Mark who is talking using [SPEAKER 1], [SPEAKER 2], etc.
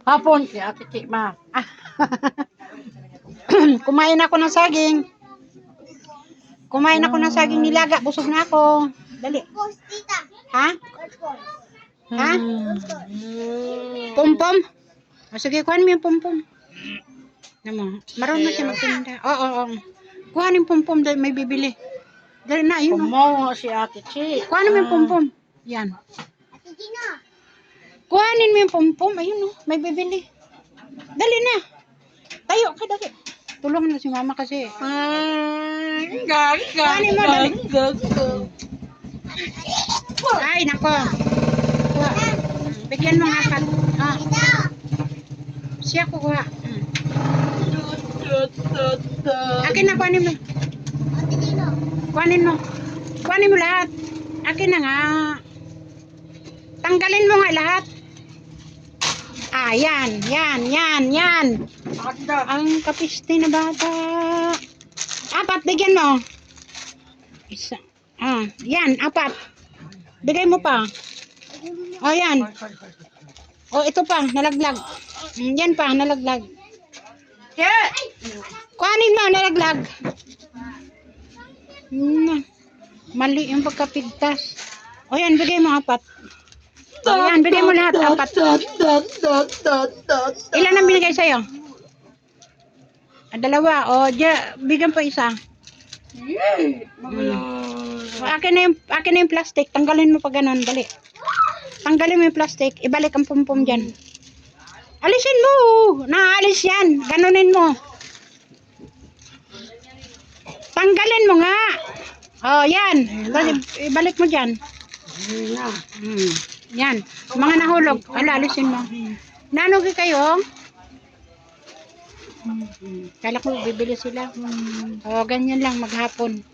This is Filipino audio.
[SPEAKER 1] Hapon si Ate Chima.
[SPEAKER 2] Ah. Kumain ako ng saging. Kumain ako ng saging nilaga. Busog na ako. Dali. Ha? Ha? Pom-pom? O, sige, kuhanin mo yung pom-pom. Ano mo? Marunong siya magtinda. Oo. Kuhanin yung pom-pom dahil may bibili. Dali na, yun.
[SPEAKER 1] Kumawa si Ate Chi.
[SPEAKER 2] Kuhanin mo yung pom-pom. Yan. Kuhanin mo yung pom-pom. Ayun, may bibili. Dali na. Tayo ka, dali. Tulungan mo si mama kasi. Kuhanin mo, dali. Ay, nako. Bigyan mo nga pat. Ah. Siya kuha. Akin na, kuhanin mo. Kuhanin mo. Kuhanin mo lahat. Akin na nga. Tanggalin mo nga lahat. Ah, yan. Ang kapiste na bata. Apat, bigyan mo. Isa. Ah, yan, apat. Bigay mo pa. Oh, yan. Oh, ito pa, nalaglag. Yan pa, nalaglag. Kuhanin mo, nalaglag. Mali yung pagkapigtas. O yan, bigay mo apat. O yan, bigay mo lahat apat. Ilan ang binigay sa'yo? Dalawa. O, bigyan pa isa. O, akin na yung plastic. Tanggalin mo pa ganun, dali. Tanggalin mo yung plastic. Ibalik ang pum-pum dyan. Alisin mo. Naalis yan. Ganunin mo. Tanggalin mo nga. Oh, yan. Ibalik mo dyan. Yan. Mga nahulog. Alisin mo. Nanugi kayo? Kala ko bibili sila. Oh, ganyan lang maghapon.